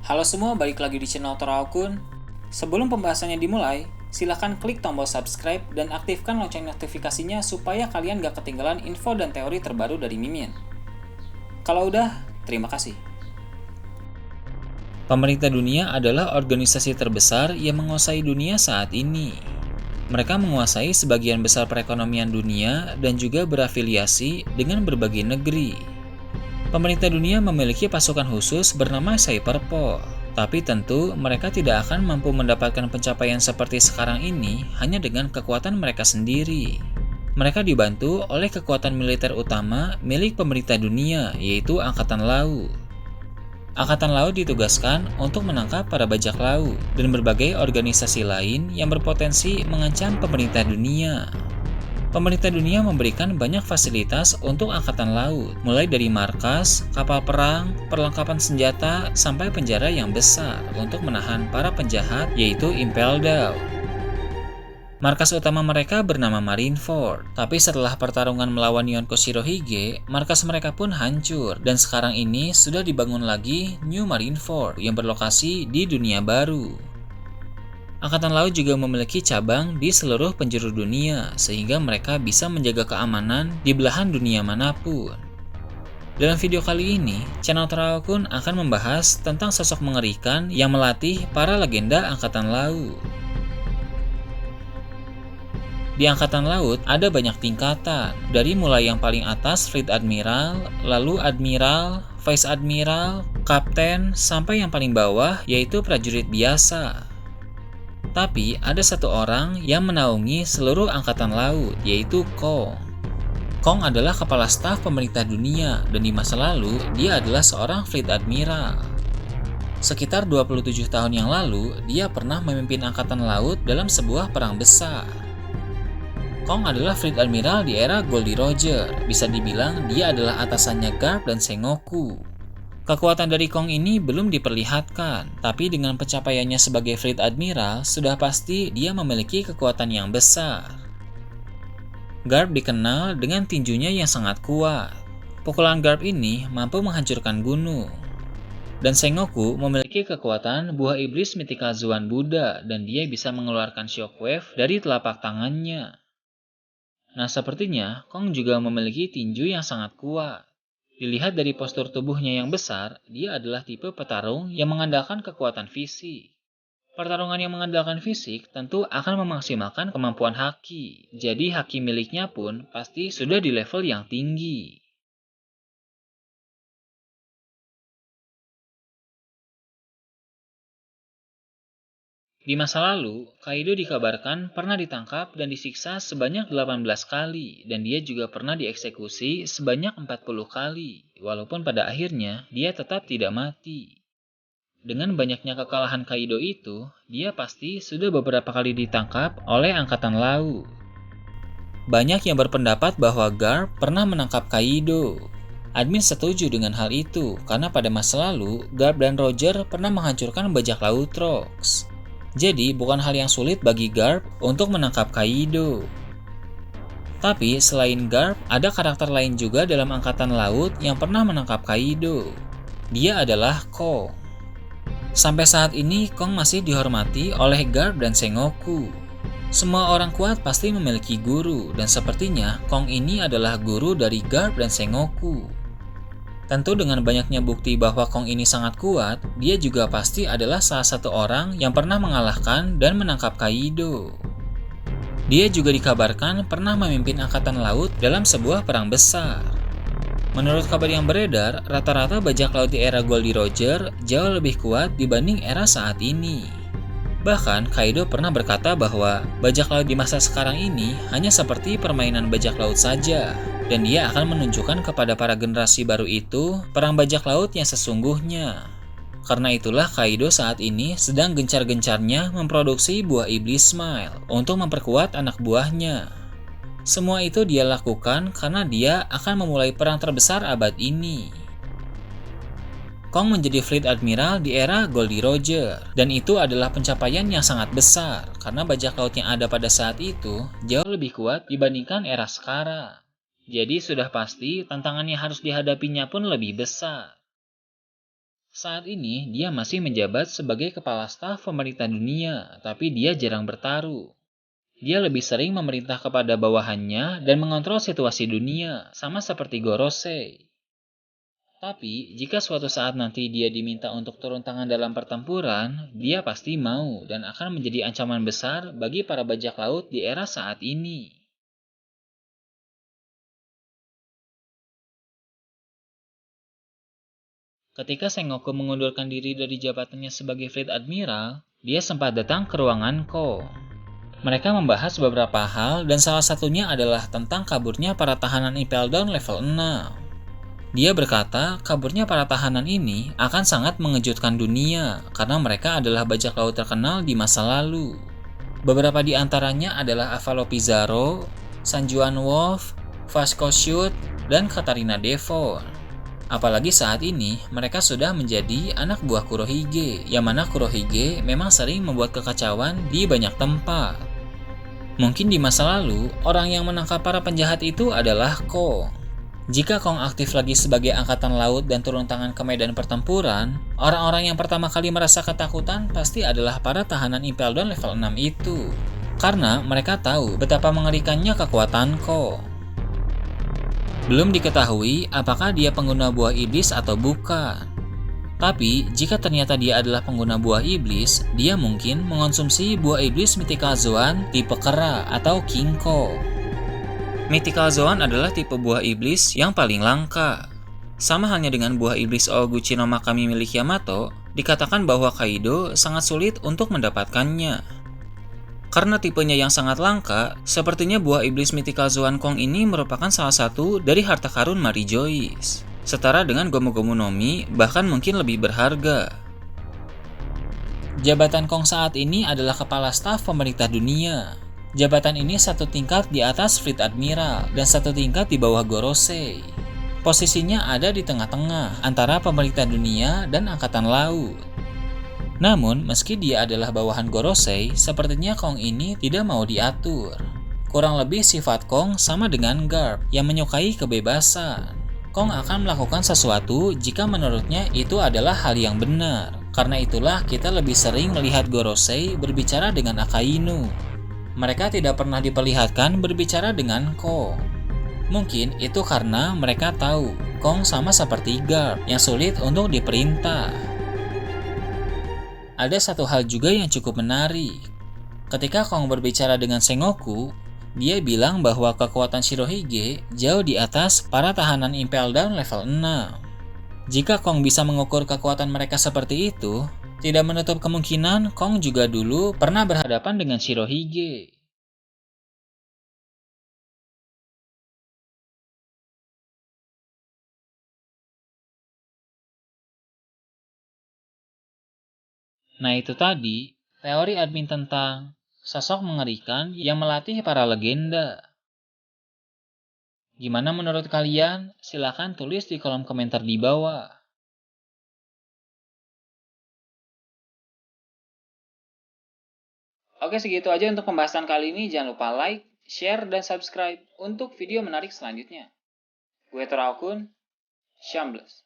Halo semua, balik lagi di channel Toraokun. Sebelum pembahasannya dimulai, silahkan klik tombol subscribe dan aktifkan lonceng notifikasinya supaya kalian gak ketinggalan info dan teori terbaru dari Mimin. Kalau udah, terima kasih. Pemerintah dunia adalah organisasi terbesar yang menguasai dunia saat ini. Mereka menguasai sebagian besar perekonomian dunia dan juga berafiliasi dengan berbagai negeri. Pemerintah dunia memiliki pasukan khusus bernama Cyberpol, tapi tentu mereka tidak akan mampu mendapatkan pencapaian seperti sekarang ini hanya dengan kekuatan mereka sendiri. Mereka dibantu oleh kekuatan militer utama milik pemerintah dunia, yaitu Angkatan Laut. Angkatan Laut ditugaskan untuk menangkap para bajak laut dan berbagai organisasi lain yang berpotensi mengancam pemerintah dunia. Pemerintah dunia memberikan banyak fasilitas untuk Angkatan Laut, mulai dari markas, kapal perang, perlengkapan senjata, sampai penjara yang besar untuk menahan para penjahat, yaitu Impel Down. Markas utama mereka bernama Marineford, tapi setelah pertarungan melawan Yonko Shirohige, markas mereka pun hancur, dan sekarang ini sudah dibangun lagi New Marineford yang berlokasi di dunia baru. Angkatan Laut juga memiliki cabang di seluruh penjuru dunia, sehingga mereka bisa menjaga keamanan di belahan dunia manapun. Dalam video kali ini, channel Toraokun akan membahas tentang sosok mengerikan yang melatih para legenda Angkatan Laut. Di Angkatan Laut ada banyak tingkatan, dari mulai yang paling atas Fleet Admiral, lalu Admiral, Vice Admiral, Kapten, sampai yang paling bawah yaitu prajurit biasa. Tapi ada satu orang yang menaungi seluruh Angkatan Laut, yaitu Kong. Kong adalah kepala staf pemerintah dunia, dan di masa lalu dia adalah seorang Fleet Admiral. Sekitar 27 tahun yang lalu, dia pernah memimpin Angkatan Laut dalam sebuah perang besar. Kong adalah Fleet Admiral di era Goldie Roger, bisa dibilang dia adalah atasannya Garp dan Sengoku. Kekuatan dari Kong ini belum diperlihatkan, tapi dengan pencapaiannya sebagai Fleet Admiral, sudah pasti dia memiliki kekuatan yang besar. Garp dikenal dengan tinjunya yang sangat kuat. Pukulan Garp ini mampu menghancurkan gunung. Dan Sengoku memiliki kekuatan buah iblis Mythical Zuan Buddha, dan dia bisa mengeluarkan shockwave dari telapak tangannya. Nah, sepertinya Kong juga memiliki tinju yang sangat kuat. Dilihat dari postur tubuhnya yang besar, dia adalah tipe petarung yang mengandalkan kekuatan fisik. Pertarungan yang mengandalkan fisik tentu akan memaksimalkan kemampuan haki, jadi haki miliknya pun pasti sudah di level yang tinggi. Di masa lalu, Kaido dikabarkan pernah ditangkap dan disiksa sebanyak 18 kali, dan dia juga pernah dieksekusi sebanyak 40 kali, walaupun pada akhirnya dia tetap tidak mati. Dengan banyaknya kekalahan Kaido itu, dia pasti sudah beberapa kali ditangkap oleh Angkatan Laut. Banyak yang berpendapat bahwa Garp pernah menangkap Kaido. Admin setuju dengan hal itu, karena pada masa lalu, Garp dan Roger pernah menghancurkan bajak laut Rocks. Jadi, bukan hal yang sulit bagi Garp untuk menangkap Kaido. Tapi, selain Garp, ada karakter lain juga dalam Angkatan Laut yang pernah menangkap Kaido. Dia adalah Kong. Sampai saat ini, Kong masih dihormati oleh Garp dan Sengoku. Semua orang kuat pasti memiliki guru, dan sepertinya Kong ini adalah guru dari Garp dan Sengoku. Tentu dengan banyaknya bukti bahwa Kong ini sangat kuat, dia juga pasti adalah salah satu orang yang pernah mengalahkan dan menangkap Kaido. Dia juga dikabarkan pernah memimpin Angkatan Laut dalam sebuah perang besar. Menurut kabar yang beredar, rata-rata bajak laut di era Goldie Roger jauh lebih kuat dibanding era saat ini. Bahkan Kaido pernah berkata bahwa bajak laut di masa sekarang ini hanya seperti permainan bajak laut saja, dan dia akan menunjukkan kepada para generasi baru itu perang bajak laut yang sesungguhnya. Karena itulah Kaido saat ini sedang gencar-gencarnya memproduksi buah iblis Smile untuk memperkuat anak buahnya. Semua itu dia lakukan karena dia akan memulai perang terbesar abad ini. Kong menjadi Fleet Admiral di era Goldie Roger, dan itu adalah pencapaian yang sangat besar karena bajak laut yang ada pada saat itu jauh lebih kuat dibandingkan era sekarang. Jadi sudah pasti tantangan yang harus dihadapinya pun lebih besar. Saat ini, dia masih menjabat sebagai kepala staf pemerintah dunia, tapi dia jarang bertaruh. Dia lebih sering memerintah kepada bawahannya dan mengontrol situasi dunia, sama seperti Gorosei. Tapi, jika suatu saat nanti dia diminta untuk turun tangan dalam pertempuran, dia pasti mau dan akan menjadi ancaman besar bagi para bajak laut di era saat ini. Ketika Sengoku mengundurkan diri dari jabatannya sebagai Fleet Admiral, dia sempat datang ke ruangan Ko. Mereka membahas beberapa hal dan salah satunya adalah tentang kaburnya para tahanan Impel Down level 6. Dia berkata, kaburnya para tahanan ini akan sangat mengejutkan dunia karena mereka adalah bajak laut terkenal di masa lalu. Beberapa di antaranya adalah Avalo Pizarro, Sanjuan Wolf, Vasco Shoot, dan Katarina Devon. Apalagi saat ini, mereka sudah menjadi anak buah Kurohige, yang mana Kurohige memang sering membuat kekacauan di banyak tempat. Mungkin di masa lalu, orang yang menangkap para penjahat itu adalah Ko. Jika Kong aktif lagi sebagai angkatan laut dan turun tangan ke medan pertempuran, orang-orang yang pertama kali merasa ketakutan pasti adalah para tahanan Impel Down level 6 itu. Karena mereka tahu betapa mengerikannya kekuatan Ko. Belum diketahui apakah dia pengguna buah iblis atau bukan. Tapi, jika ternyata dia adalah pengguna buah iblis, dia mungkin mengonsumsi buah iblis Mythical Zoan tipe kera atau Kinko. Mythical Zoan adalah tipe buah iblis yang paling langka. Sama halnya dengan buah iblis Oguchi no Makami milik Yamato, dikatakan bahwa Kaido sangat sulit untuk mendapatkannya. Karena tipenya yang sangat langka, sepertinya buah iblis Mythical Zoan Kong ini merupakan salah satu dari harta karun Mary Joyce. Setara dengan Gomu Gomu no Mi, bahkan mungkin lebih berharga. Jabatan Kong saat ini adalah kepala staf pemerintah dunia. Jabatan ini satu tingkat di atas Fleet Admiral dan satu tingkat di bawah Gorosei. Posisinya ada di tengah-tengah antara pemerintah dunia dan angkatan laut. Namun, meski dia adalah bawahan Gorosei, sepertinya Kong ini tidak mau diatur. Kurang lebih sifat Kong sama dengan Garp yang menyukai kebebasan. Kong akan melakukan sesuatu jika menurutnya itu adalah hal yang benar. Karena itulah kita lebih sering melihat Gorosei berbicara dengan Akainu. Mereka tidak pernah diperlihatkan berbicara dengan Ko. Mungkin itu karena mereka tahu Kong sama seperti Garp yang sulit untuk diperintah. Ada satu hal juga yang cukup menarik. Ketika Kong berbicara dengan Sengoku, dia bilang bahwa kekuatan Shirohige jauh di atas para tahanan Impel Down level 6. Jika Kong bisa mengukur kekuatan mereka seperti itu, tidak menutup kemungkinan Kong juga dulu pernah berhadapan dengan Shirohige. Nah itu tadi, teori admin tentang sosok mengerikan yang melatih para legenda. Gimana menurut kalian? Silahkan tulis di kolom komentar di bawah. Oke, segitu aja untuk pembahasan kali ini. Jangan lupa like, share, dan subscribe untuk video menarik selanjutnya. Gue Torakun, Shambles.